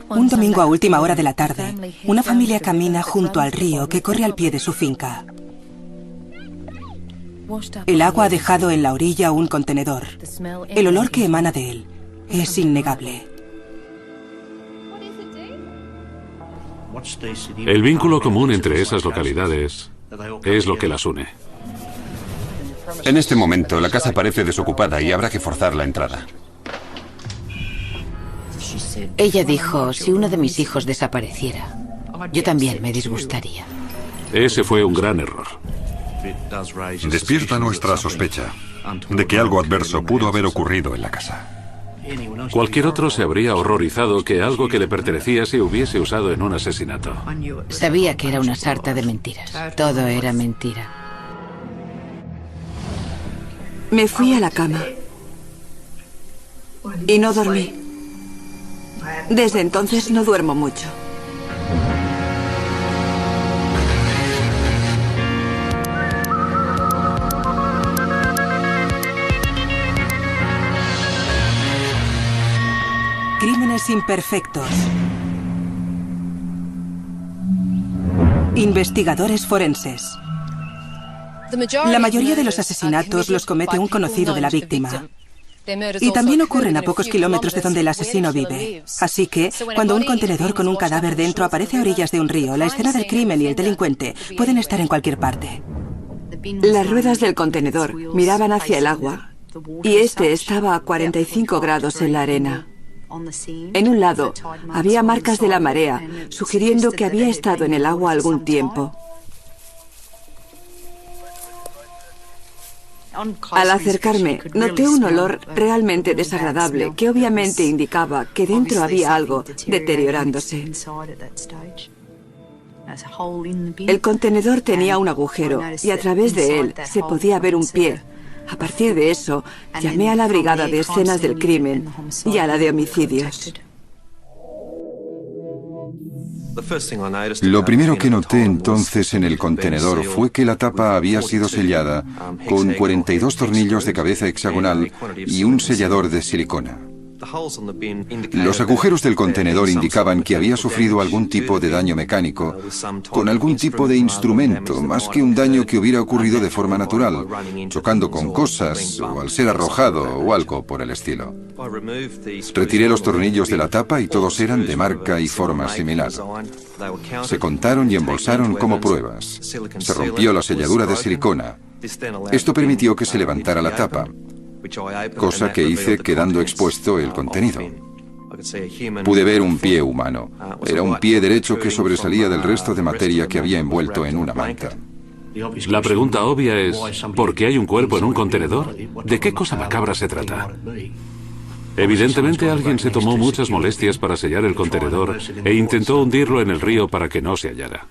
Un domingo a última hora de la tarde, una familia camina junto al río que corre al pie de su finca. El agua ha dejado en la orilla un contenedor. El olor que emana de él es innegable. El vínculo común entre esas localidades es lo que las une. En este momento, la casa parece desocupada y habrá que forzar la entrada. Ella dijo, si uno de mis hijos desapareciera, yo también me disgustaría. Ese fue un gran error. Despierta nuestra sospecha de que algo adverso pudo haber ocurrido en la casa. Cualquier otro se habría horrorizado que algo que le pertenecía se hubiese usado en un asesinato. Sabía que era una sarta de mentiras. Todo era mentira. Me fui a la cama y no dormí. Desde entonces no duermo mucho. Crímenes imperfectos. Investigadores forenses. La mayoría de los asesinatos los comete un conocido de la víctima. Y también ocurren a pocos kilómetros de donde el asesino vive. Así que, cuando un contenedor con un cadáver dentro aparece a orillas de un río, la escena del crimen y el delincuente pueden estar en cualquier parte. Las ruedas del contenedor miraban hacia el agua y este estaba a 45 grados en la arena. En un lado había marcas de la marea, sugiriendo que había estado en el agua algún tiempo. Al acercarme, noté un olor realmente desagradable que obviamente indicaba que dentro había algo deteriorándose. El contenedor tenía un agujero y a través de él se podía ver un pie. A partir de eso, llamé a la brigada de escenas del crimen y a la de homicidios. Lo primero que noté entonces en el contenedor fue que la tapa había sido sellada con 42 tornillos de cabeza hexagonal y un sellador de silicona. Los agujeros del contenedor indicaban que había sufrido algún tipo de daño mecánico, con algún tipo de instrumento, más que un daño que hubiera ocurrido de forma natural, chocando con cosas o al ser arrojado o algo por el estilo. Retiré los tornillos de la tapa y todos eran de marca y forma similar. Se contaron y embolsaron como pruebas. Se rompió la selladura de silicona. Esto permitió que se levantara la tapa, cosa que hice quedando expuesto el contenido. Pude ver un pie humano. Era un pie derecho que sobresalía del resto de materia que había envuelto en una manta. La pregunta obvia es, ¿por qué hay un cuerpo en un contenedor? ¿De qué cosa macabra se trata? Evidentemente alguien se tomó muchas molestias para sellar el contenedor e intentó hundirlo en el río para que no se hallara.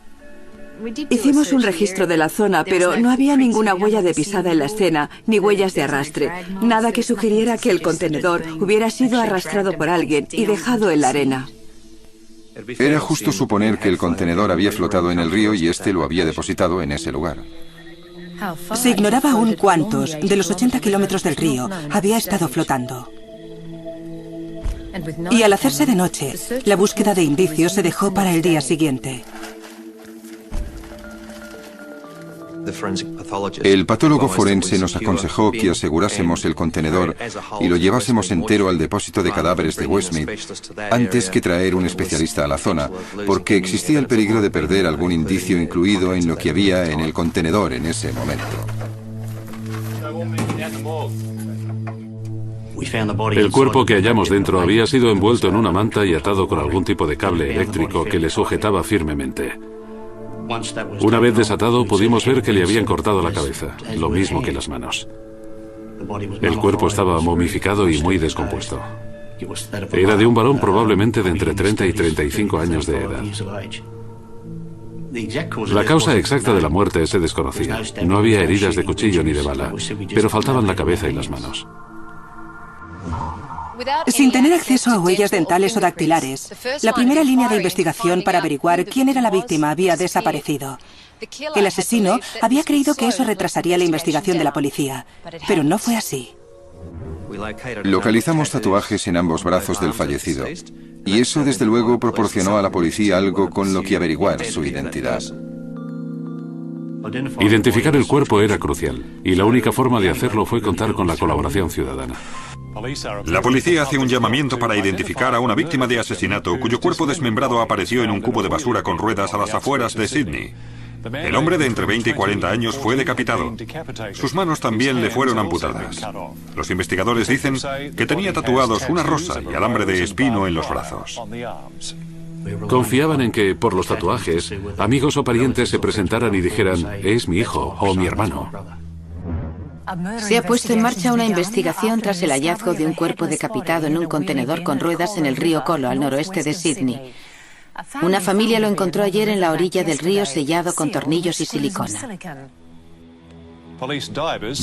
Hicimos un registro de la zona, pero no había ninguna huella de pisada en la escena, ni huellas de arrastre. Nada que sugiriera que el contenedor hubiera sido arrastrado por alguien y dejado en la arena. Era justo suponer que el contenedor había flotado en el río y este lo había depositado en ese lugar. Se ignoraba aún cuántos de los 80 kilómetros del río había estado flotando. Y al hacerse de noche, la búsqueda de indicios se dejó para el día siguiente. El patólogo forense nos aconsejó que asegurásemos el contenedor y lo llevásemos entero al depósito de cadáveres de Westmead antes que traer un especialista a la zona, porque existía el peligro de perder algún indicio incluido en lo que había en el contenedor en ese momento. El cuerpo que hallamos dentro había sido envuelto en una manta y atado con algún tipo de cable eléctrico que le sujetaba firmemente. Una vez desatado, pudimos ver que le habían cortado la cabeza, lo mismo que las manos. El cuerpo estaba momificado y muy descompuesto. Era de un varón probablemente de entre 30 y 35 años de edad. La causa exacta de la muerte se desconocía. No había heridas de cuchillo ni de bala, pero faltaban la cabeza y las manos. Sin tener acceso a huellas dentales o dactilares, la primera línea de investigación para averiguar quién era la víctima había desaparecido. El asesino había creído que eso retrasaría la investigación de la policía, pero no fue así. Localizamos tatuajes en ambos brazos del fallecido Y eso, desde luego, proporcionó a la policía algo con lo que averiguar su identidad. Identificar el cuerpo era crucial, y la única forma de hacerlo fue contar con la colaboración ciudadana. La policía hace un llamamiento para identificar a una víctima de asesinato cuyo cuerpo desmembrado apareció en un cubo de basura con ruedas a las afueras de Sydney. El hombre de entre 20 y 40 años fue decapitado. Sus manos también le fueron amputadas. Los investigadores dicen que tenía tatuados una rosa y alambre de espino en los brazos. Confiaban en que, por los tatuajes, amigos o parientes se presentaran y dijeran, es mi hijo o mi hermano. Se ha puesto en marcha una investigación tras el hallazgo de un cuerpo decapitado en un contenedor con ruedas en el río Colo, al noroeste de Sydney. Una familia lo encontró ayer en la orilla del río sellado con tornillos y silicona.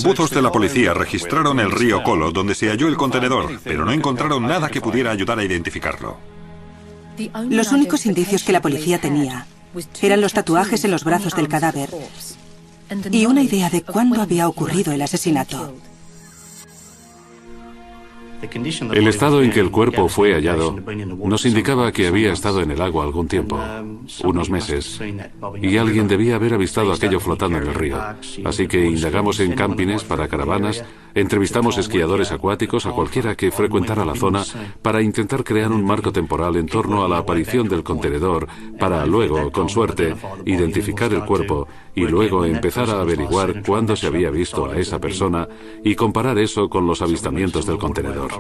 Buzos de la policía registraron el río Colo donde se halló el contenedor, pero no encontraron nada que pudiera ayudar a identificarlo. Los únicos indicios que la policía tenía eran los tatuajes en los brazos del cadáver y una idea de cuándo había ocurrido el asesinato. El estado en que el cuerpo fue hallado nos indicaba que había estado en el agua algún tiempo, unos meses, y alguien debía haber avistado aquello flotando en el río. Así que indagamos en campings para caravanas, entrevistamos esquiadores acuáticos, a cualquiera que frecuentara la zona, para intentar crear un marco temporal en torno a la aparición del contenedor, para luego, con suerte, identificar el cuerpo y luego empezar a averiguar cuándo se había visto a esa persona y comparar eso con los avistamientos del contenedor.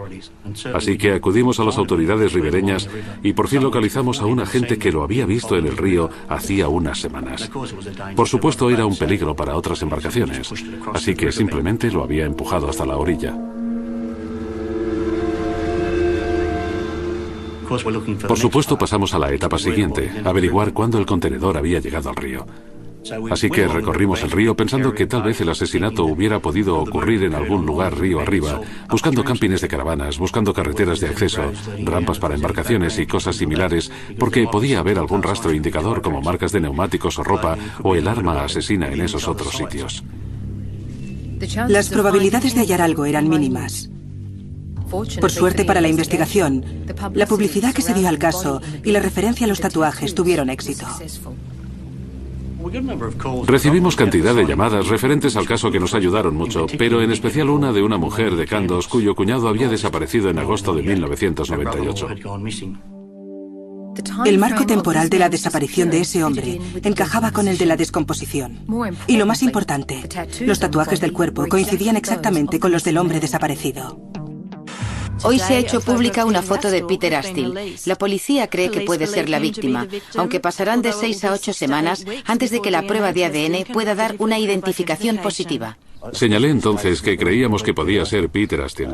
Así que acudimos a las autoridades ribereñas y por fin localizamos a un agente que lo había visto en el río hacía unas semanas. Por supuesto, era un peligro para otras embarcaciones, así que simplemente lo había empujado hasta la orilla. Por supuesto, pasamos a la etapa siguiente, averiguar cuándo el contenedor había llegado al río. Así que recorrimos el río pensando que tal vez el asesinato hubiera podido ocurrir en algún lugar río arriba, buscando campings de caravanas, buscando carreteras de acceso, rampas para embarcaciones y cosas similares, porque podía haber algún rastro indicador como marcas de neumáticos o ropa o el arma asesina en esos otros sitios. Las probabilidades de hallar algo eran mínimas. Por suerte para la investigación, la publicidad que se dio al caso y la referencia a los tatuajes tuvieron éxito. Recibimos cantidad de llamadas referentes al caso que nos ayudaron mucho, pero en especial una de una mujer de Kandos cuyo cuñado había desaparecido en agosto de 1998. El marco temporal de la desaparición de ese hombre encajaba con el de la descomposición. Y lo más importante, los tatuajes del cuerpo coincidían exactamente con los del hombre desaparecido. Hoy se ha hecho pública una foto de Peter Astill. La policía cree que puede ser la víctima, aunque pasarán de 6 a 8 semanas antes de que la prueba de ADN pueda dar una identificación positiva. Señalé entonces que creíamos que podía ser Peter Astill.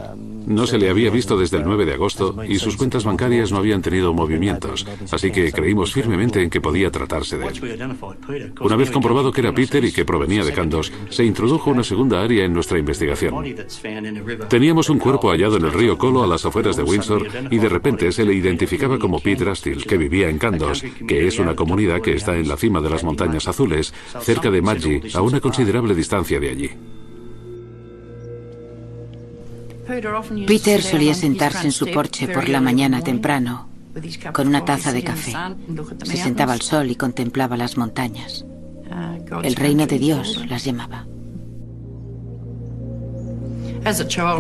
No se le había visto desde el 9 de agosto y sus cuentas bancarias no habían tenido movimientos, así que creímos firmemente en que podía tratarse de él. Una vez comprobado que era Peter y que provenía de Kandos, se introdujo una segunda área en nuestra investigación. Teníamos un cuerpo hallado en el río Colo a las afueras de Windsor y de repente se le identificaba como Peter Astill, que vivía en Kandos, que es una comunidad que está en la cima de las Montañas Azules, cerca de Maggi, a una considerable distancia de allí. Peter solía sentarse en su porche por la mañana temprano, con una taza de café. Se sentaba al sol y contemplaba las montañas. El reino de Dios las llamaba.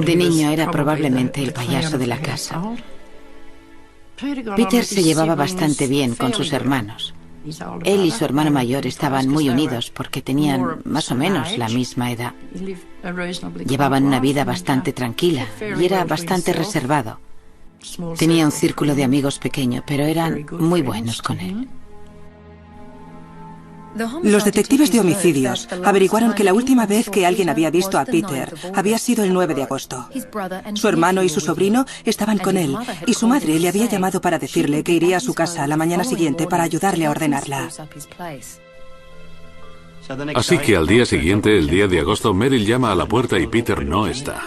De niño era probablemente el payaso de la casa. Peter se llevaba bastante bien con sus hermanos. Él y su hermano mayor estaban muy unidos porque tenían más o menos la misma edad. Llevaban una vida bastante tranquila y era bastante reservado. Tenía un círculo de amigos pequeño, pero eran muy buenos con él. Los detectives de homicidios averiguaron que la última vez que alguien había visto a Peter había sido el 9 de agosto. Su hermano y su sobrino estaban con él y su madre le había llamado para decirle que iría a su casa la mañana siguiente para ayudarle a ordenarla. Así que al día siguiente, el día de agosto, Meryl llama a la puerta y Peter no está.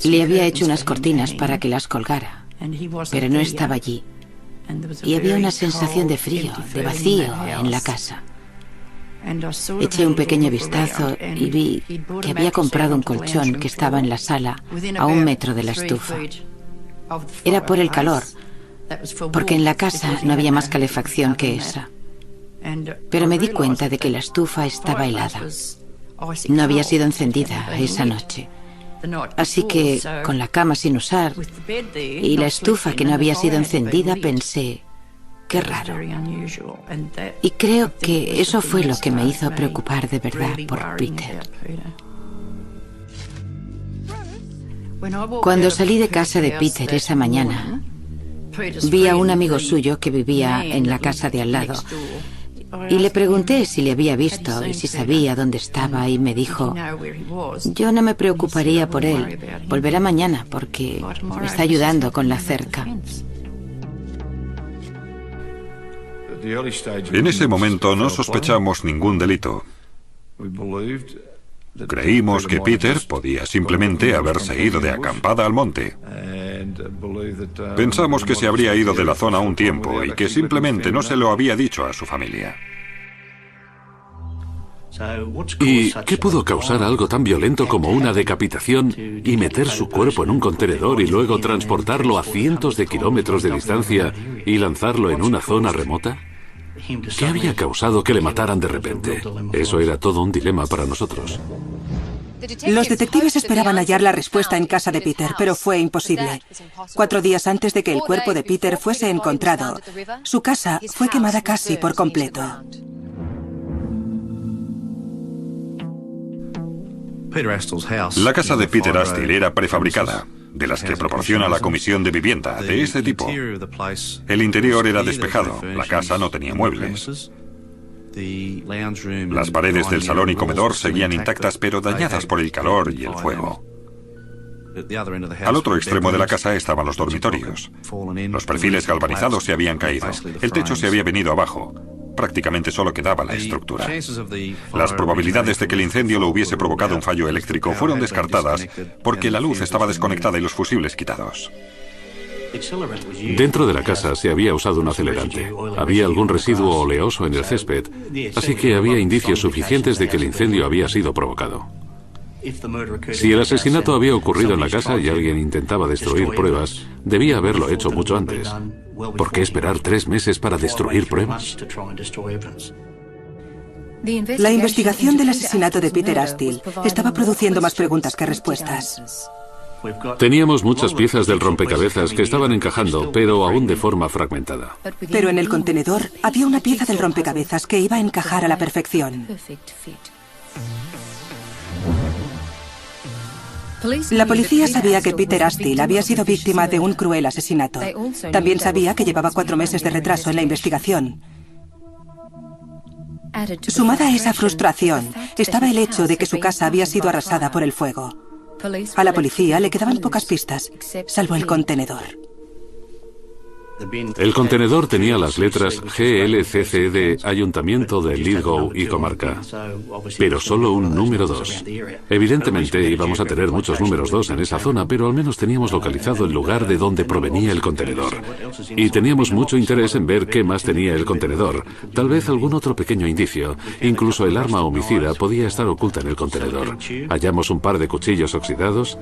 Le había hecho unas cortinas para que las colgara, pero no estaba allí. Y había una sensación de frío, de vacío en la casa. Eché un pequeño vistazo y vi que había comprado un colchón que estaba en la sala a 1 metro de la estufa. Era por el calor, porque en la casa no había más calefacción que esa. Pero me di cuenta de que la estufa estaba helada. No había sido encendida esa noche. Así que, con la cama sin usar y la estufa que no había sido encendida, pensé, qué raro. Y creo que eso fue lo que me hizo preocupar de verdad por Peter. Cuando salí de casa de Peter esa mañana, vi a un amigo suyo que vivía en la casa de al lado. Y le pregunté si le había visto y si sabía dónde estaba, y me dijo, yo no me preocuparía por él, volverá mañana porque me está ayudando con la cerca. En ese momento no sospechamos ningún delito. Creímos que Peter podía simplemente haberse ido de acampada al monte. Pensamos que se habría ido de la zona un tiempo y que simplemente no se lo había dicho a su familia. ¿Y qué pudo causar algo tan violento como una decapitación y meter su cuerpo en un contenedor y luego transportarlo a cientos de kilómetros de distancia y lanzarlo en una zona remota? ¿Qué había causado que le mataran de repente? Eso era todo un dilema para nosotros. Los detectives esperaban hallar la respuesta en casa de Peter, pero fue imposible. 4 días antes de que el cuerpo de Peter fuese encontrado, su casa fue quemada casi por completo. La casa de Peter Astill era prefabricada, de las que proporciona la Comisión de Vivienda, de ese tipo. El interior era despejado, la casa no tenía muebles. Las paredes del salón y comedor seguían intactas, pero dañadas por el calor y el fuego. Al otro extremo de la casa estaban los dormitorios. Los perfiles galvanizados se habían caído, el techo se había venido abajo. Prácticamente solo quedaba la estructura. Las probabilidades de que el incendio lo hubiese provocado un fallo eléctrico fueron descartadas porque la luz estaba desconectada y los fusibles quitados. Dentro de la casa se había usado un acelerante. Había algún residuo oleoso en el césped, así que había indicios suficientes de que el incendio había sido provocado. Si el asesinato había ocurrido en la casa y alguien intentaba destruir pruebas, debía haberlo hecho mucho antes. ¿Por qué esperar 3 meses para destruir pruebas? La investigación del asesinato de Peter Astill estaba produciendo más preguntas que respuestas. Teníamos muchas piezas del rompecabezas que estaban encajando, pero aún de forma fragmentada. Pero en el contenedor había una pieza del rompecabezas que iba a encajar a la perfección. La policía sabía que Peter Astill había sido víctima de un cruel asesinato. También sabía que llevaba 4 meses de retraso en la investigación. Sumada a esa frustración, estaba el hecho de que su casa había sido arrasada por el fuego. A la policía le quedaban pocas pistas, salvo el contenedor. El contenedor tenía las letras GLCC de Ayuntamiento de Lithgow y Comarca, pero solo un número 2. Evidentemente íbamos a tener muchos números 2 en esa zona, pero al menos teníamos localizado el lugar de donde provenía el contenedor. Y teníamos mucho interés en ver qué más tenía el contenedor, tal vez algún otro pequeño indicio. Incluso el arma homicida podía estar oculta en el contenedor. Hallamos un par de cuchillos oxidados,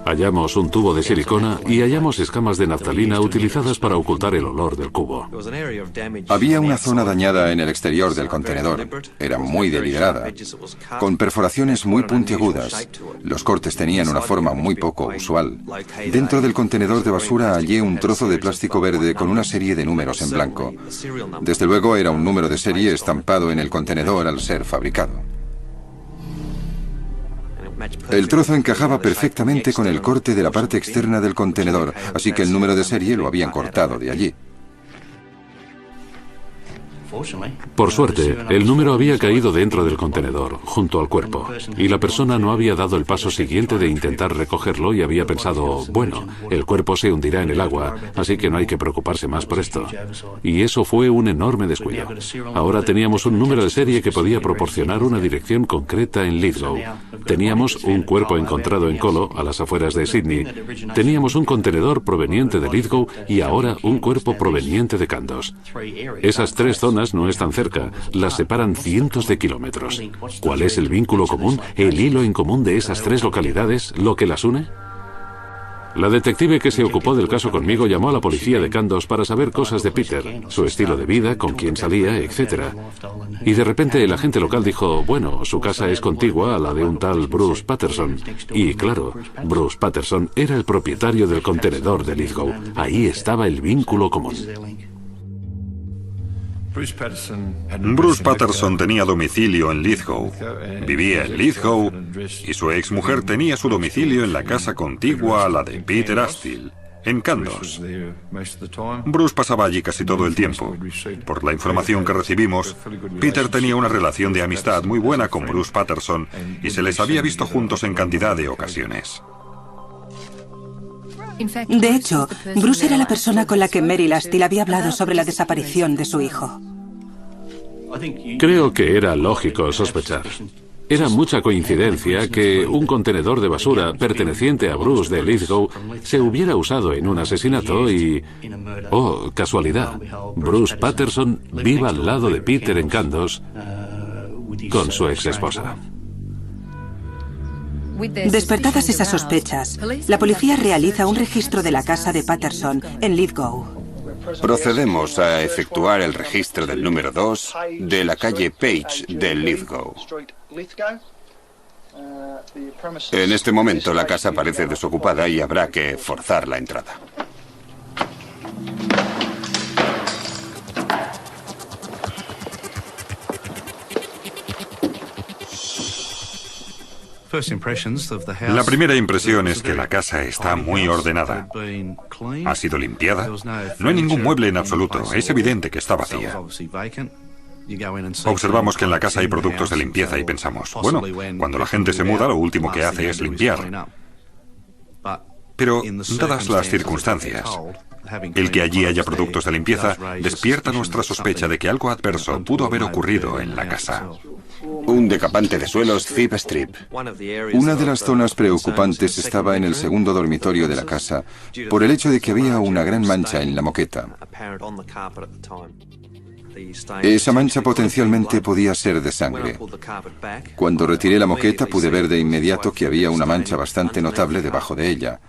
hallamos un tubo de silicona y hallamos escamas de naftalina utilizadas para ocultar el olor del cubo. Había una zona dañada en el exterior del contenedor. Era muy deliberada, con perforaciones muy puntiagudas. Los cortes tenían una forma muy poco usual. Dentro del contenedor de basura hallé un trozo de plástico verde con una serie de números en blanco. Desde luego era un número de serie estampado en el contenedor al ser fabricado. El trozo encajaba perfectamente con el corte de la parte externa del contenedor, así que el número de serie lo habían cortado de allí. Por suerte, el número había caído dentro del contenedor, junto al cuerpo, y la persona no había dado el paso siguiente de intentar recogerlo y había pensado, bueno, el cuerpo se hundirá en el agua, así que no hay que preocuparse más por esto. Y eso fue un enorme descuido. Ahora teníamos un número de serie que podía proporcionar una dirección concreta en Lithgow. Teníamos un cuerpo encontrado en Colo, a las afueras de Sydney. Teníamos un contenedor proveniente de Lithgow y ahora un cuerpo proveniente de Candos. Esas 3 zonas personas no están cerca, las separan cientos de kilómetros. ¿Cuál es el vínculo común, el hilo en común de esas tres localidades, lo que las une? La detective que se ocupó del caso conmigo llamó a la policía de Kandos para saber cosas de Peter, su estilo de vida, con quién salía, etc. Y de repente el agente local dijo, bueno, su casa es contigua a la de un tal Bruce Patterson. Y claro, Bruce Patterson era el propietario del contenedor de Lithgow. Ahí estaba el vínculo común. Bruce Patterson tenía domicilio en Lithgow, vivía en Lithgow y su exmujer tenía su domicilio en la casa contigua a la de Peter Astill, en Kandos. Bruce pasaba allí casi todo el tiempo. Por la información que recibimos, Peter tenía una relación de amistad muy buena con Bruce Patterson y se les había visto juntos en cantidad de ocasiones. De hecho, Bruce era la persona con la que Meryl Astill había hablado sobre la desaparición de su hijo. Creo que era lógico sospechar. Era mucha coincidencia que un contenedor de basura perteneciente a Bruce de Lithgow se hubiera usado en un asesinato y... oh, casualidad, Bruce Patterson viva al lado de Peter en Kandos con su ex esposa. Despertadas esas sospechas, la policía realiza un registro de la casa de Patterson en Lithgow. Procedemos a efectuar el registro del número 2 de la calle Page de Lithgow. En este momento la casa parece desocupada y habrá que forzar la entrada. La primera impresión es que la casa está muy ordenada. Ha sido limpiada. No hay ningún mueble en absoluto. Es evidente que está vacía. Observamos que en la casa hay productos de limpieza y pensamos, bueno, cuando la gente se muda lo último que hace es limpiar. Pero, dadas las circunstancias, el que allí haya productos de limpieza despierta nuestra sospecha de que algo adverso pudo haber ocurrido en la casa. Un decapante de suelos Zip Strip. Una de las zonas preocupantes estaba en el segundo dormitorio de la casa, por el hecho de que había una gran mancha en la moqueta. Esa mancha potencialmente podía ser de sangre. Cuando retiré la moqueta pude ver de inmediato que había una mancha bastante notable debajo de ella,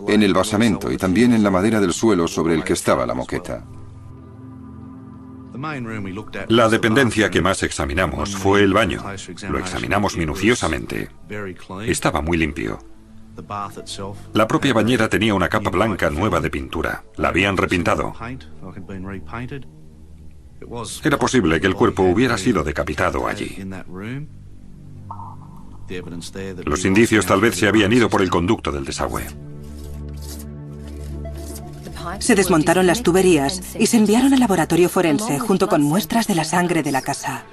en el basamento y también en la madera del suelo sobre el que estaba la moqueta. La dependencia que más examinamos fue el baño. Lo examinamos minuciosamente. Estaba muy limpio. La propia bañera tenía una capa blanca nueva de pintura. La habían repintado. Era posible que el cuerpo hubiera sido decapitado allí. Los indicios tal vez se habían ido por el conducto del desagüe. Se desmontaron las tuberías y se enviaron al laboratorio forense junto con muestras de la sangre de la casa.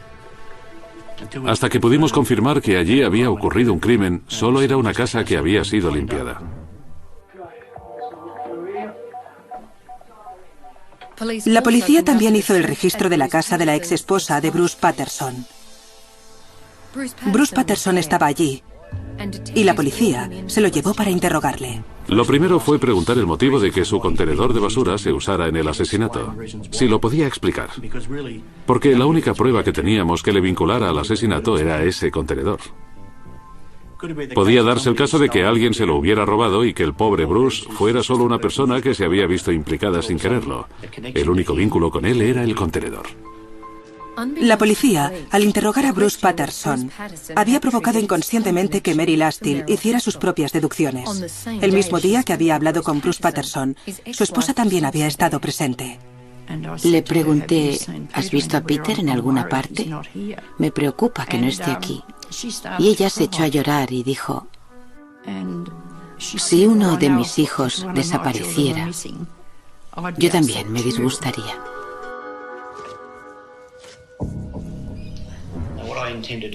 Hasta que pudimos confirmar que allí había ocurrido un crimen, solo era una casa que había sido limpiada. La policía también hizo el registro de la casa de la exesposa de Bruce Patterson. Bruce Patterson estaba allí y la policía se lo llevó para interrogarle. Lo primero fue preguntar el motivo de que su contenedor de basura se usara en el asesinato. Si lo podía explicar. Porque la única prueba que teníamos que le vinculara al asesinato era ese contenedor. Podía darse el caso de que alguien se lo hubiera robado y que el pobre Bruce fuera solo una persona que se había visto implicada sin quererlo. El único vínculo con él era el contenedor. La policía, al interrogar a Bruce Patterson, había provocado inconscientemente que Meryl Astill hiciera sus propias deducciones. El mismo día que había hablado con Bruce Patterson, su esposa también había estado presente. Le pregunté, ¿has visto a Peter en alguna parte? Me preocupa que no esté aquí. Y ella se echó a llorar y dijo, si uno de mis hijos desapareciera, yo también me disgustaría.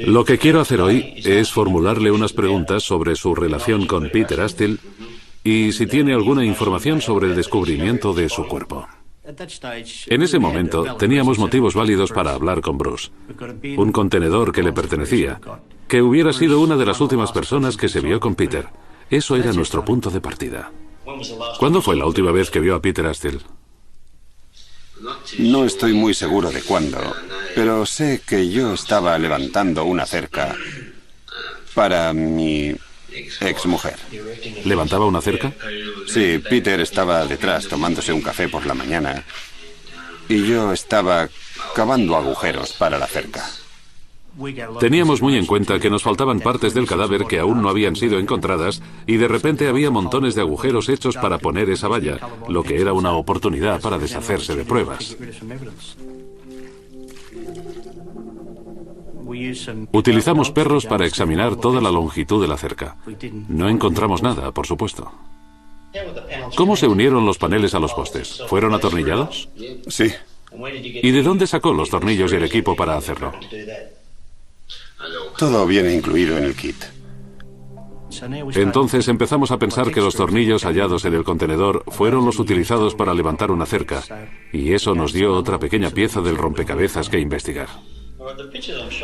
Lo que quiero hacer hoy es formularle unas preguntas sobre su relación con Peter Astill y si tiene alguna información sobre el descubrimiento de su cuerpo. En ese momento teníamos motivos válidos para hablar con Bruce. Un contenedor que le pertenecía, que hubiera sido una de las últimas personas que se vio con Peter. Eso era nuestro punto de partida. ¿Cuándo fue la última vez que vio a Peter Astill? No estoy muy seguro de cuándo, pero sé que yo estaba levantando una cerca para mi exmujer. ¿Levantaba una cerca? Sí, Peter estaba detrás tomándose un café por la mañana y yo estaba cavando agujeros para la cerca. Teníamos muy en cuenta que nos faltaban partes del cadáver que aún no habían sido encontradas y de repente había montones de agujeros hechos para poner esa valla, lo que era una oportunidad para deshacerse de pruebas. Utilizamos perros para examinar toda la longitud de la cerca. No encontramos nada, por supuesto. ¿Cómo se unieron los paneles a los postes? ¿Fueron atornillados? Sí. ¿Y de dónde sacó los tornillos y el equipo para hacerlo? Todo viene incluido en el kit. Entonces empezamos a pensar que los tornillos hallados en el contenedor fueron los utilizados para levantar una cerca, y eso nos dio otra pequeña pieza del rompecabezas que investigar.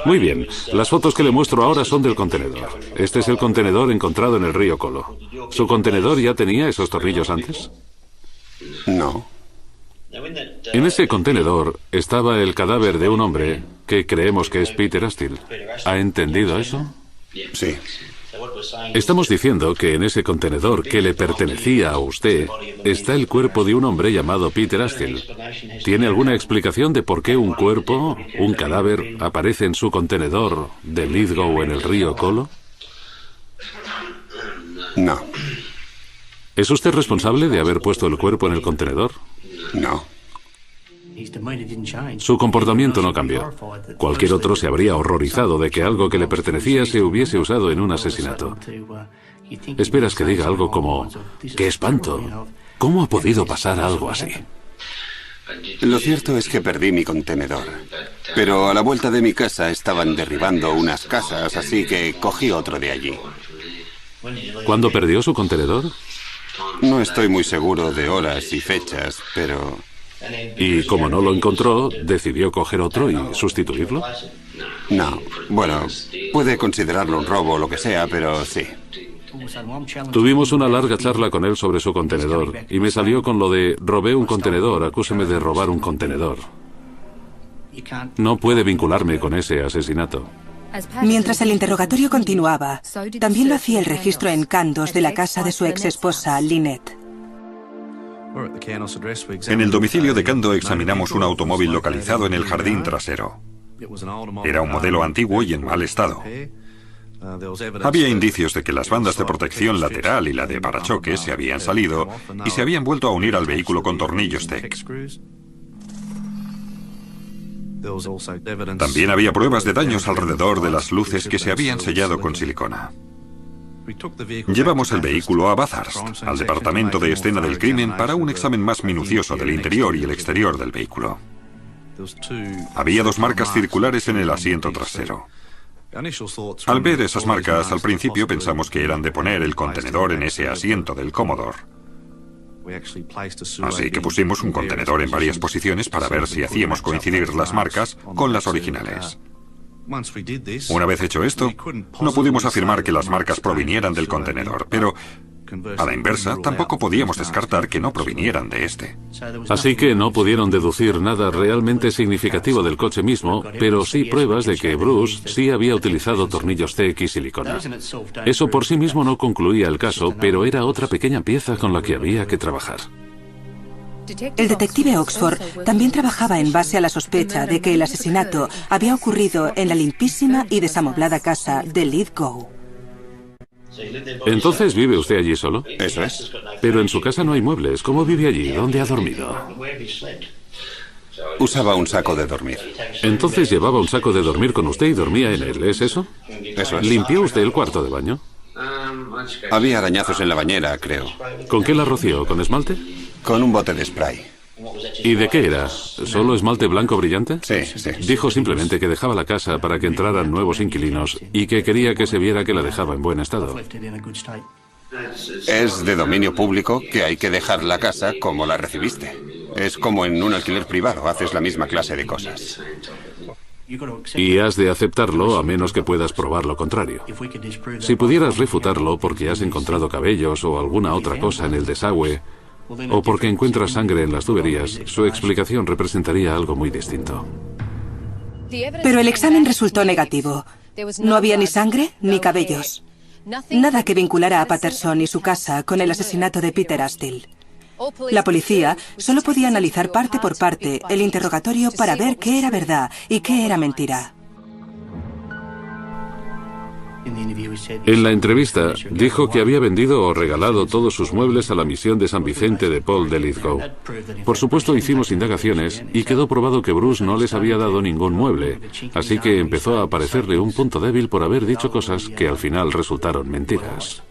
Muy bien, las fotos que le muestro ahora son del contenedor. Este es el contenedor encontrado en el río Colo. ¿Su contenedor ya tenía esos tornillos antes? No. En ese contenedor estaba el cadáver de un hombre que creemos que es Peter Astill. ¿Ha entendido eso? Sí. Estamos diciendo que en ese contenedor que le pertenecía a usted está el cuerpo de un hombre llamado Peter Astill. ¿Tiene alguna explicación de por qué un cuerpo, un cadáver, aparece en su contenedor de Lithgow en el río Colo? No. ¿Es usted responsable de haber puesto el cuerpo en el contenedor? No. Su comportamiento no cambió. Cualquier otro se habría horrorizado de que algo que le pertenecía se hubiese usado en un asesinato. Esperas que diga algo como, ¡qué espanto! ¿Cómo ha podido pasar algo así? Lo cierto es que perdí mi contenedor. Pero a la vuelta de mi casa estaban derribando unas casas, así que cogí otro de allí. ¿Cuándo perdió su contenedor? No estoy muy seguro de horas y fechas, pero... Y como no lo encontró, ¿decidió coger otro y sustituirlo? No. Bueno, puede considerarlo un robo o lo que sea, pero sí. Tuvimos una larga charla con él sobre su contenedor y me salió con lo de robé un contenedor, acúseme de robar un contenedor. No puede vincularme con ese asesinato. Mientras el interrogatorio continuaba, también lo hacía el registro en Candos de la casa de su ex esposa, Lynette. En el domicilio de Cando examinamos un automóvil localizado en el jardín trasero. Era un modelo antiguo y en mal estado. Había indicios de que las bandas de protección lateral y la de parachoques se habían salido y se habían vuelto a unir al vehículo con tornillos TEC. También había pruebas de daños alrededor de las luces que se habían sellado con silicona. Llevamos el vehículo a Bathurst, al departamento de escena del crimen, para un examen más minucioso del interior y el exterior del vehículo. Había 2 marcas circulares en el asiento trasero. Al ver esas marcas, al principio pensamos que eran de poner el contenedor en ese asiento del Commodore. Así que pusimos un contenedor en varias posiciones para ver si hacíamos coincidir las marcas con las originales. Una vez hecho esto, no pudimos afirmar que las marcas provinieran del contenedor, pero a la inversa, tampoco podíamos descartar que no provinieran de este. Así que no pudieron deducir nada realmente significativo del coche mismo, pero sí pruebas de que Bruce sí había utilizado tornillos TEC y silicona. Eso por sí mismo no concluía el caso, pero era otra pequeña pieza con la que había que trabajar. El detective Oxford también trabajaba en base a la sospecha de que el asesinato había ocurrido en la limpísima y desamoblada casa de Lithgow. ¿Entonces vive usted allí solo? Eso es. Pero en su casa no hay muebles. ¿Cómo vive allí? ¿Dónde ha dormido? Usaba un saco de dormir. Entonces llevaba un saco de dormir con usted y dormía en él, ¿es eso? Eso es. ¿Limpió usted el cuarto de baño? Había arañazos en la bañera, creo. ¿Con qué la roció? ¿Con esmalte? Con un bote de spray. ¿Y de qué era? ¿Solo esmalte blanco brillante? Sí, sí. Dijo simplemente que dejaba la casa para que entraran nuevos inquilinos y que quería que se viera que la dejaba en buen estado. Es de dominio público que hay que dejar la casa como la recibiste. Es como en un alquiler privado, haces la misma clase de cosas. Y has de aceptarlo a menos que puedas probar lo contrario. Si pudieras refutarlo porque has encontrado cabellos o alguna otra cosa en el desagüe, o porque encuentra sangre en las tuberías, su explicación representaría algo muy distinto. Pero el examen resultó negativo. No había ni sangre ni cabellos. Nada que vinculara a Patterson y su casa con el asesinato de Peter Astill. La policía solo podía analizar parte por parte el interrogatorio para ver qué era verdad y qué era mentira. En la entrevista, dijo que había vendido o regalado todos sus muebles a la misión de San Vicente de Paul de Lithgow. Por supuesto, hicimos indagaciones y quedó probado que Bruce no les había dado ningún mueble, así que empezó a parecerle un punto débil por haber dicho cosas que al final resultaron mentiras.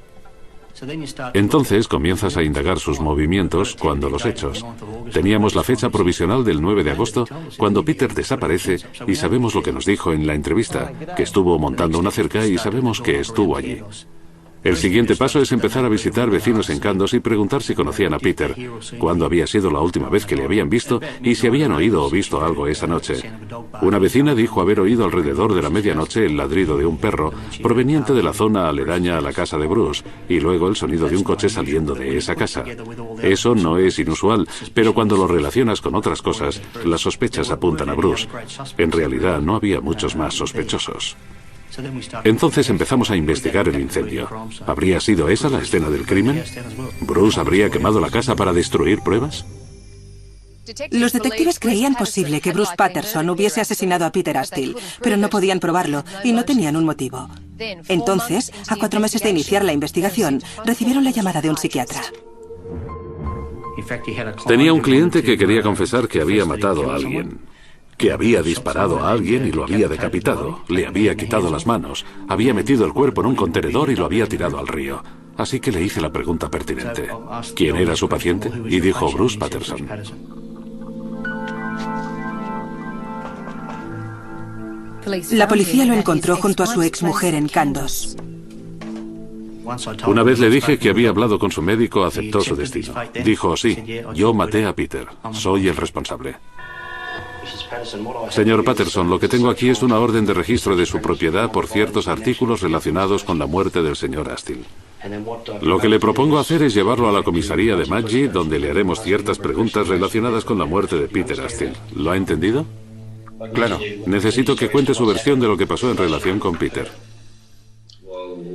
Entonces comienzas a indagar sus movimientos cuando los hechos. Teníamos la fecha provisional del 9 de agosto, cuando Peter desaparece, y sabemos lo que nos dijo en la entrevista, que estuvo montando una cerca y sabemos que estuvo allí. El siguiente paso es empezar a visitar vecinos en Candos y preguntar si conocían a Peter, cuándo había sido la última vez que le habían visto y si habían oído o visto algo esa noche. Una vecina dijo haber oído alrededor de la medianoche el ladrido de un perro proveniente de la zona aledaña a la casa de Bruce y luego el sonido de un coche saliendo de esa casa. Eso no es inusual, pero cuando lo relacionas con otras cosas, las sospechas apuntan a Bruce. En realidad no había muchos más sospechosos. Entonces empezamos a investigar el incendio. ¿Habría sido esa la escena del crimen? ¿Bruce habría quemado la casa para destruir pruebas? Los detectives creían posible que Bruce Patterson hubiese asesinado a Peter Astill, pero no podían probarlo y no tenían un motivo. Entonces, a 4 meses de iniciar la investigación, recibieron la llamada de un psiquiatra. Tenía un cliente que quería confesar que había matado a alguien, que había disparado a alguien y lo había decapitado, le había quitado las manos, había metido el cuerpo en un contenedor y lo había tirado al río. Así que le hice la pregunta pertinente. ¿Quién era su paciente? Y dijo Bruce Patterson. La policía lo encontró junto a su exmujer en Candos. Una vez le dije que había hablado con su médico, aceptó su destino. Dijo, sí, yo maté a Peter, soy el responsable. Señor Patterson, lo que tengo aquí es una orden de registro de su propiedad por ciertos artículos relacionados con la muerte del señor Astill. Lo que le propongo hacer es llevarlo a la comisaría de Maggie, donde le haremos ciertas preguntas relacionadas con la muerte de Peter Astill. ¿Lo ha entendido? Claro. Necesito que cuente su versión de lo que pasó en relación con Peter.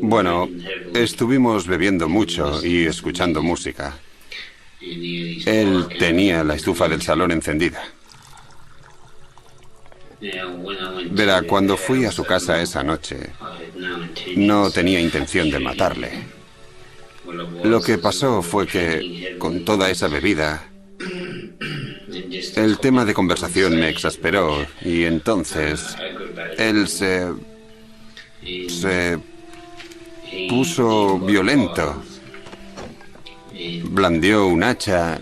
Bueno, estuvimos bebiendo mucho y escuchando música. Él tenía la estufa del salón encendida. Verá, cuando fui a su casa esa noche, no tenía intención de matarle. Lo que pasó fue que, con toda esa bebida, el tema de conversación me exasperó y entonces él se puso violento. Blandió un hacha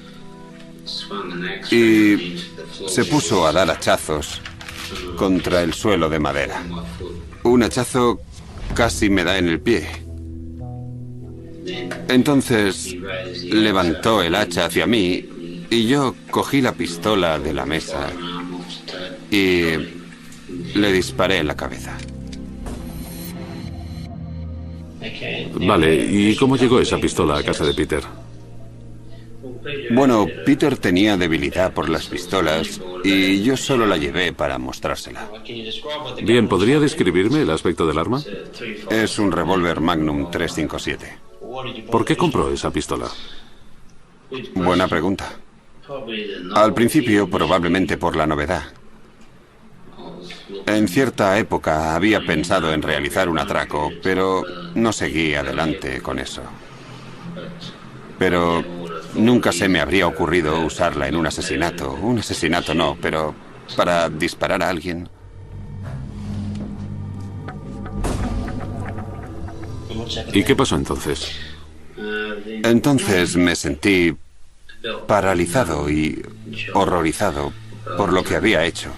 y se puso a dar hachazos contra el suelo de madera. Un hachazo casi me da en el pie. Entonces levantó el hacha hacia mí y yo cogí la pistola de la mesa y le disparé en la cabeza. Vale, ¿y cómo llegó esa pistola a casa de Peter? Bueno, Peter tenía debilidad por las pistolas y yo solo la llevé para mostrársela. Bien, ¿podría describirme el aspecto del arma? Es un revólver Magnum 357. ¿Por qué compró esa pistola? Buena pregunta. Al principio, probablemente por la novedad. En cierta época había pensado en realizar un atraco, pero no seguí adelante con eso. Pero nunca se me habría ocurrido usarla en un asesinato. Un asesinato no, pero para disparar a alguien. ¿Y qué pasó entonces? Entonces me sentí paralizado y horrorizado por lo que había hecho.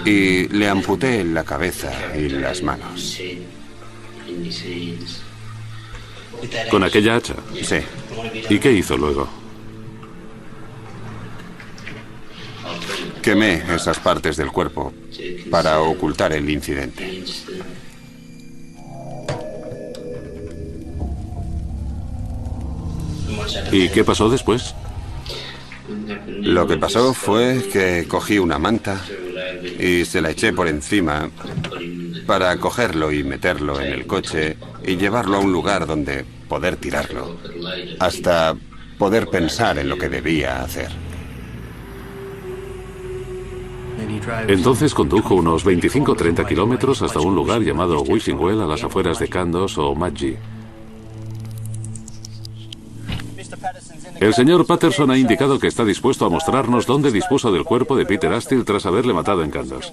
Y le amputé la cabeza y las manos. ¿Con aquella hacha? Sí. ¿Y qué hizo luego? Quemé esas partes del cuerpo para ocultar el incidente. ¿Y qué pasó después? Lo que pasó fue que cogí una manta y se la eché por encima para cogerlo y meterlo en el coche y llevarlo a un lugar donde poder tirarlo, hasta poder pensar en lo que debía hacer. Entonces condujo unos 25 o 30 kilómetros hasta un lugar llamado Wishing Well a las afueras de Kandos o Maggi. El señor Patterson ha indicado que está dispuesto a mostrarnos dónde dispuso del cuerpo de Peter Astill tras haberle matado en Kandos.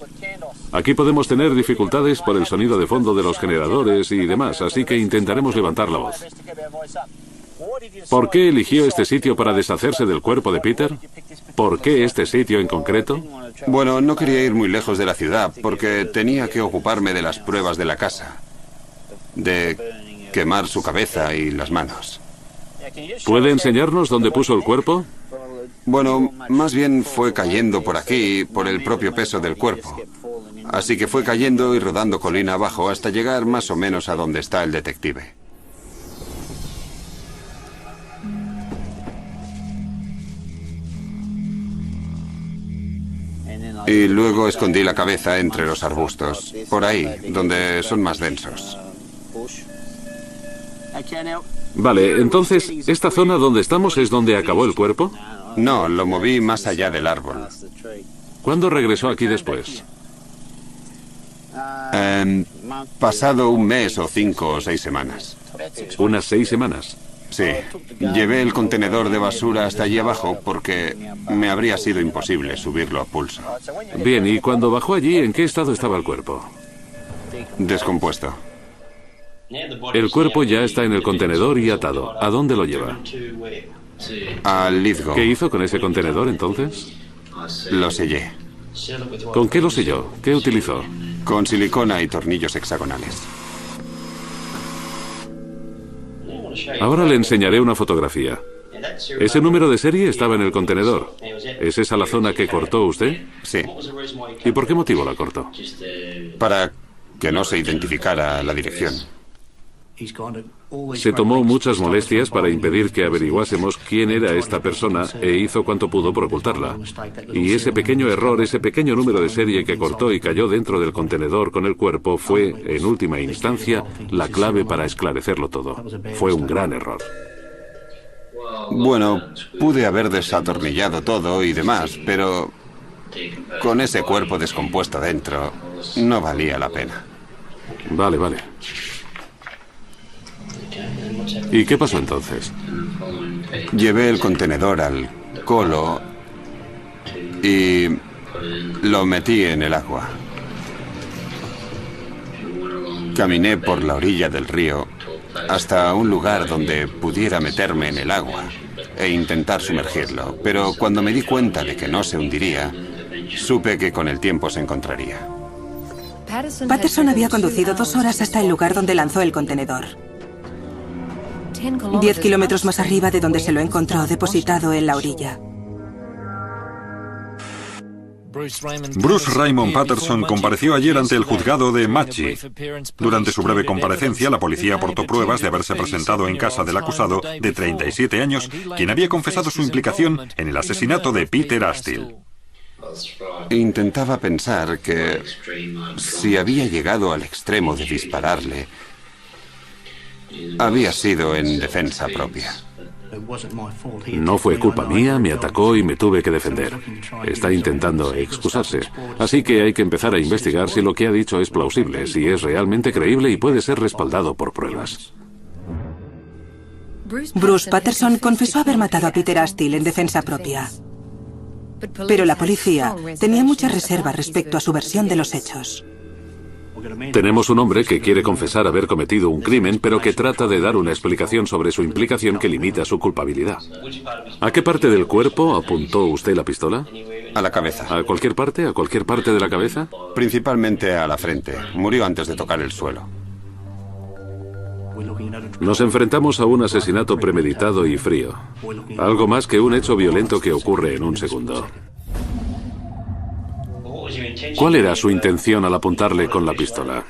Aquí podemos tener dificultades por el sonido de fondo de los generadores y demás, así que intentaremos levantar la voz. ¿Por qué eligió este sitio para deshacerse del cuerpo de Peter? ¿Por qué este sitio en concreto? Bueno, no quería ir muy lejos de la ciudad porque tenía que ocuparme de las pruebas de la casa, de quemar su cabeza y las manos. ¿Puede enseñarnos dónde puso el cuerpo? Bueno, más bien fue cayendo por aquí por el propio peso del cuerpo. Así que fue cayendo y rodando colina abajo hasta llegar más o menos a donde está el detective. Y luego escondí la cabeza entre los arbustos, por ahí, donde son más densos. Vale, entonces, ¿esta zona donde estamos es donde acabó el cuerpo? No, lo moví más allá del árbol. ¿Cuándo regresó aquí después? Pasado un mes o 5 o 6 semanas. ¿Unas 6 semanas? Sí, llevé el contenedor de basura hasta allí abajo porque me habría sido imposible subirlo a pulso. Bien, y cuando bajó allí, ¿en qué estado estaba el cuerpo? Descompuesto. El cuerpo ya está en el contenedor y atado. ¿A dónde lo lleva? A Lithgow. ¿Qué hizo con ese contenedor entonces? Lo sellé. ¿Con qué lo selló? ¿Qué utilizó? Con silicona y tornillos hexagonales. Ahora le enseñaré una fotografía. Ese número de serie estaba en el contenedor. ¿Es esa la zona que cortó usted? Sí. ¿Y por qué motivo la cortó? Para que no se identificara la dirección. Se tomó muchas molestias para impedir que averiguásemos quién era esta persona e hizo cuanto pudo por ocultarla. Y ese pequeño error, ese pequeño número de serie que cortó y cayó dentro del contenedor con el cuerpo fue, en última instancia, la clave para esclarecerlo todo. Fue un gran error. Bueno, pude haber desatornillado todo y demás, pero con ese cuerpo descompuesto dentro, no valía la pena. Vale, vale. ¿Y qué pasó entonces? Llevé el contenedor al colo y lo metí en el agua. Caminé por la orilla del río hasta un lugar donde pudiera meterme en el agua e intentar sumergirlo, pero cuando me di cuenta de que no se hundiría, supe que con el tiempo se encontraría. Patterson había conducido 2 horas hasta el lugar donde lanzó el contenedor. 10 kilómetros más arriba de donde se lo encontró depositado en la orilla. Bruce Raymond Patterson compareció ayer ante el juzgado de Maggi. Durante su breve comparecencia, la policía aportó pruebas de haberse presentado en casa del acusado de 37 años, quien había confesado su implicación en el asesinato de Peter Astill. Intentaba pensar que si había llegado al extremo de dispararle, había sido en defensa propia. No fue culpa mía, me atacó y me tuve que defender. Está intentando excusarse. Así que hay que empezar a investigar si lo que ha dicho es plausible, si es realmente creíble y puede ser respaldado por pruebas. Bruce Patterson confesó haber matado a Peter Astill en defensa propia. Pero la policía tenía muchas reservas respecto a su versión de los hechos. Tenemos un hombre que quiere confesar haber cometido un crimen, pero que trata de dar una explicación sobre su implicación que limita su culpabilidad. ¿A qué parte del cuerpo apuntó usted la pistola? A la cabeza. ¿A cualquier parte? ¿A cualquier parte de la cabeza? Principalmente a la frente. Murió antes de tocar el suelo. Nos enfrentamos a un asesinato premeditado y frío. Algo más que un hecho violento que ocurre en un segundo. ¿Cuál era su intención al apuntarle con la pistola?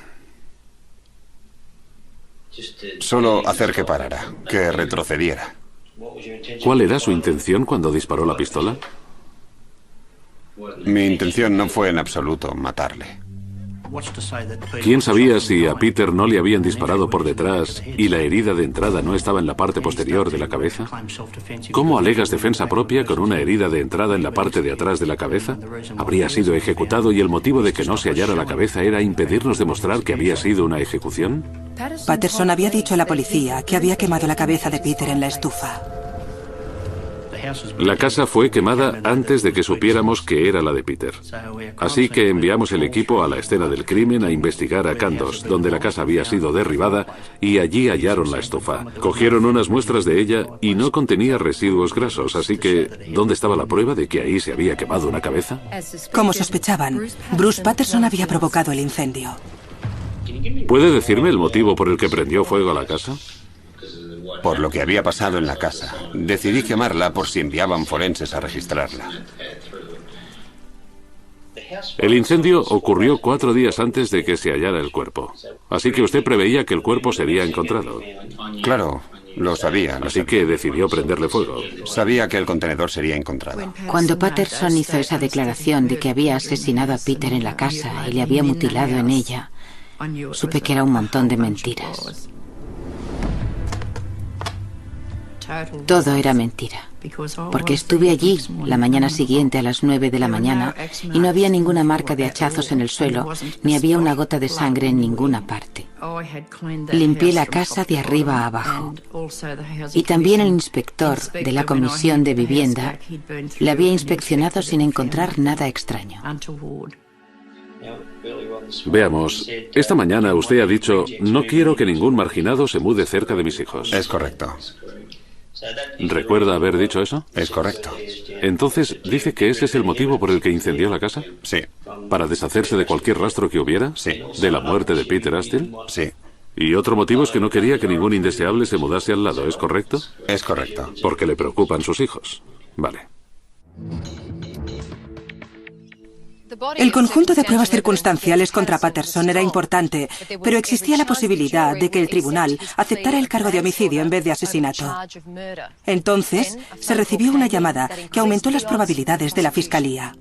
Solo hacer que parara, que retrocediera. ¿Cuál era su intención cuando disparó la pistola? Mi intención no fue en absoluto matarle. ¿Quién sabía si a Peter no le habían disparado por detrás y la herida de entrada no estaba en la parte posterior de la cabeza? ¿Cómo alegas defensa propia con una herida de entrada en la parte de atrás de la cabeza? Habría sido ejecutado y el motivo de que no se hallara la cabeza era impedirnos demostrar que había sido una ejecución. Patterson había dicho a la policía que había quemado la cabeza de Peter en la estufa. La casa fue quemada antes de que supiéramos que era la de Peter. Así que enviamos el equipo a la escena del crimen a investigar a Candos, donde la casa había sido derribada, y allí hallaron la estufa. Cogieron unas muestras de ella y no contenía residuos grasos, así que ¿dónde estaba la prueba de que ahí se había quemado una cabeza? Como sospechaban, Bruce Patterson había provocado el incendio. ¿Puede decirme el motivo por el que prendió fuego a la casa? Por lo que había pasado en la casa. Decidí quemarla por si enviaban forenses a registrarla. El incendio ocurrió 4 días antes de que se hallara el cuerpo. Así que usted preveía que el cuerpo sería encontrado. Claro, lo sabía. Así que decidió prenderle fuego. Sabía que el contenedor sería encontrado. Cuando Patterson hizo esa declaración de que había asesinado a Peter en la casa y le había mutilado en ella, supe que era un montón de mentiras. Todo era mentira, porque estuve allí la mañana siguiente a las 9 de la mañana y no había ninguna marca de hachazos en el suelo, ni había una gota de sangre en ninguna parte. Limpié la casa de arriba a abajo. Y también el inspector de la Comisión de Vivienda la había inspeccionado sin encontrar nada extraño. Veamos, esta mañana usted ha dicho, no quiero que ningún marginado se mude cerca de mis hijos. Es correcto. ¿Recuerda haber dicho eso? Es correcto. Entonces, ¿dice que ese es el motivo por el que incendió la casa? Sí. ¿Para deshacerse de cualquier rastro que hubiera? Sí. ¿De la muerte de Peter Astin? Sí. Y otro motivo es que no quería que ningún indeseable se mudase al lado, ¿es correcto? Es correcto. Porque le preocupan sus hijos. Vale. El conjunto de pruebas circunstanciales contra Patterson era importante, pero existía la posibilidad de que el tribunal aceptara el cargo de homicidio en vez de asesinato. Entonces, se recibió una llamada que aumentó las probabilidades de la fiscalía.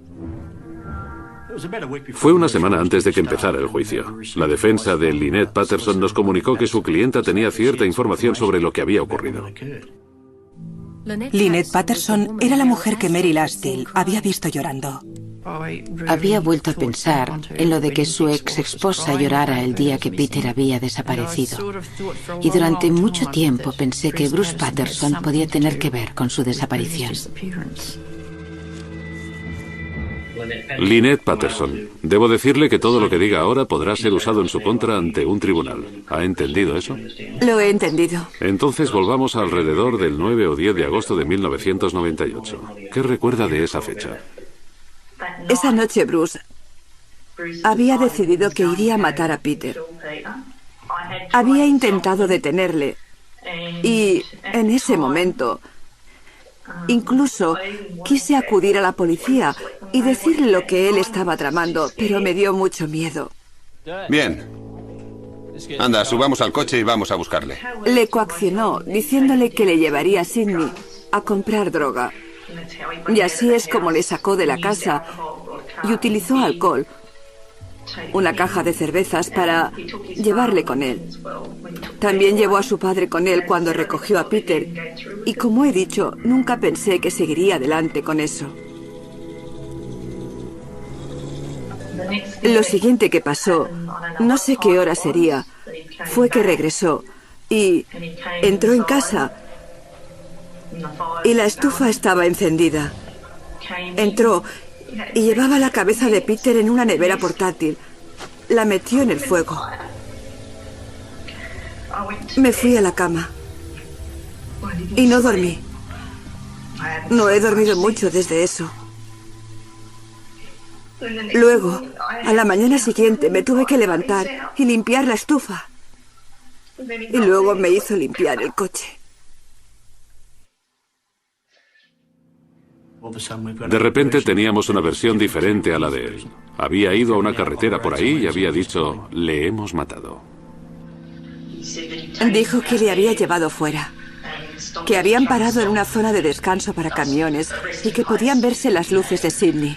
Fue una semana antes de que empezara el juicio. La defensa de Lynette Patterson nos comunicó que su clienta tenía cierta información sobre lo que había ocurrido. Lynette Patterson era la mujer que Meryl Astin había visto llorando. Había vuelto a pensar en lo de que su ex esposa llorara el día que Peter había desaparecido. Y durante mucho tiempo pensé que Bruce Patterson podía tener que ver con su desaparición. Lynette Patterson. Debo decirle que todo lo que diga ahora podrá ser usado en su contra ante un tribunal. ¿Ha entendido eso? Lo he entendido. Entonces volvamos alrededor del 9 o 10 de agosto de 1998. ¿Qué recuerda de esa fecha? Esa noche Bruce había decidido que iría a matar a Peter. Había intentado detenerle y en ese momento incluso quise acudir a la policía y decirle lo que él estaba tramando, pero me dio mucho miedo. Bien. Anda, subamos al coche y vamos a buscarle. Le coaccionó diciéndole que le llevaría a Sydney a comprar droga. Y así es como le sacó de la casa y utilizó alcohol, una caja de cervezas, para llevarle con él. También llevó a su padre con él cuando recogió a Peter. Y como he dicho, nunca pensé que seguiría adelante con eso. Lo siguiente que pasó, no sé qué hora sería, fue que regresó y entró en casa. Y la estufa estaba encendida. Entró y llevaba la cabeza de Peter en una nevera portátil. La metió en el fuego. Me fui a la cama. Y no dormí. No he dormido mucho desde eso. Luego, a la mañana siguiente, me tuve que levantar y limpiar la estufa. Y luego me hizo limpiar el coche. De repente teníamos una versión diferente a la de él. Había ido a una carretera por ahí y había dicho, le hemos matado. Dijo que le había llevado fuera que habían parado en una zona de descanso para camiones y que podían verse las luces de Sydney.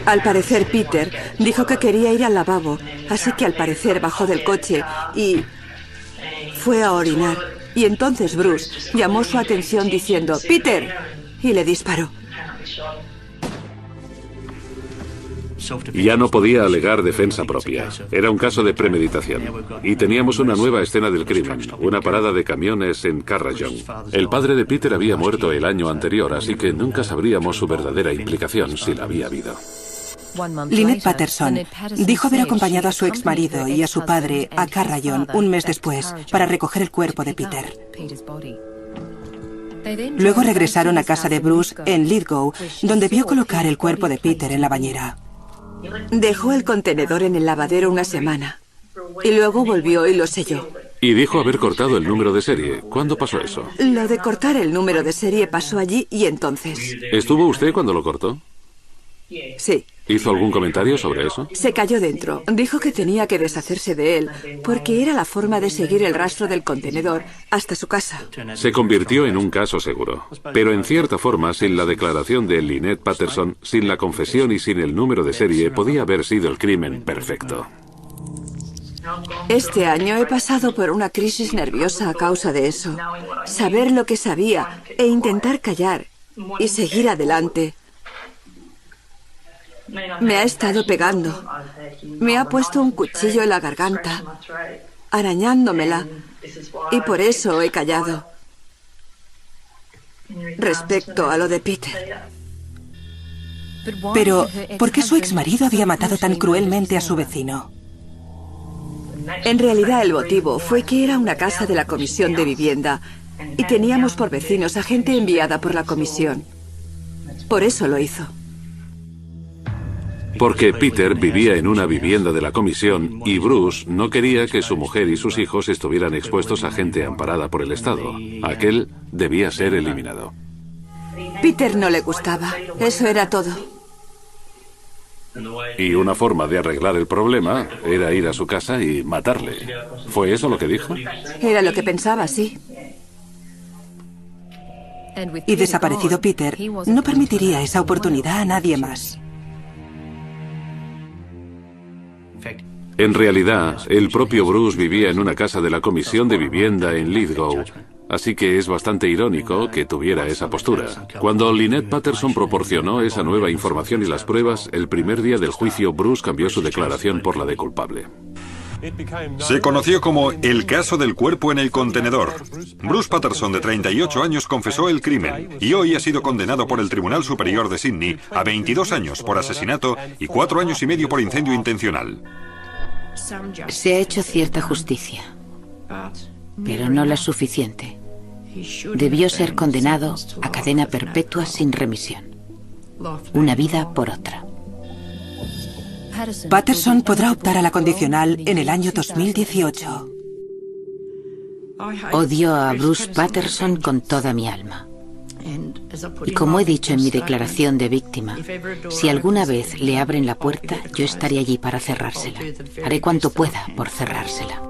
Al parecer, Peter dijo que quería ir al lavabo, así que al parecer bajó del coche y fue a orinar. Y entonces Bruce llamó su atención diciendo «¡Peter!» y le disparó. Ya no podía alegar defensa propia. Era un caso de premeditación. Y teníamos una nueva escena del crimen, una parada de camiones en Carrajon. El padre de Peter había muerto el año anterior, así que nunca sabríamos su verdadera implicación si la había habido. Lynette Patterson dijo haber acompañado a su exmarido y a su padre a Carrajon un mes después para recoger el cuerpo de Peter. Luego regresaron a casa de Bruce en Lithgow, donde vio colocar el cuerpo de Peter en la bañera. Dejó el contenedor en el lavadero una semana y luego volvió y lo selló. Y dijo haber cortado el número de serie. ¿Cuándo pasó eso? Lo de cortar el número de serie pasó allí y entonces. ¿Estuvo usted cuando lo cortó? Sí. ¿Hizo algún comentario sobre eso? Se cayó dentro. Dijo que tenía que deshacerse de él porque era la forma de seguir el rastro del contenedor hasta su casa. Se convirtió en un caso seguro. Pero en cierta forma, sin la declaración de Lynette Patterson, sin la confesión y sin el número de serie, podía haber sido el crimen perfecto. Este año he pasado por una crisis nerviosa a causa de eso. Saber lo que sabía e intentar callar y seguir adelante. Me ha estado pegando. Me ha puesto un cuchillo en la garganta, arañándomela, y por eso he callado. Respecto a lo de Peter. Pero, ¿por qué su exmarido había matado tan cruelmente a su vecino? En realidad el motivo fue que era una casa de la Comisión de Vivienda y teníamos por vecinos a gente enviada por la comisión. Por eso lo hizo. Porque Peter vivía en una vivienda de la comisión y Bruce no quería que su mujer y sus hijos estuvieran expuestos a gente amparada por el Estado. Aquel debía ser eliminado. Peter no le gustaba. Eso era todo. Y una forma de arreglar el problema era ir a su casa y matarle. ¿Fue eso lo que dijo? Era lo que pensaba, sí. Y desaparecido Peter, no permitiría esa oportunidad a nadie más. En realidad, el propio Bruce vivía en una casa de la Comisión de Vivienda en Lithgow, así que es bastante irónico que tuviera esa postura. Cuando Lynette Patterson proporcionó esa nueva información y las pruebas, el primer día del juicio, Bruce cambió su declaración por la de culpable. Se conoció como el caso del cuerpo en el contenedor. Bruce Patterson, de 38 años, confesó el crimen y hoy ha sido condenado por el Tribunal Superior de Sydney a 22 años por asesinato y 4 años y medio por incendio intencional. Se ha hecho cierta justicia, pero no la suficiente. Debió ser condenado a cadena perpetua sin remisión. Una vida por otra. Patterson podrá optar a la condicional en el año 2018. Odio a Bruce Patterson con toda mi alma. Y como he dicho en mi declaración de víctima, si alguna vez le abren la puerta, yo estaré allí para cerrársela. Haré cuanto pueda por cerrársela.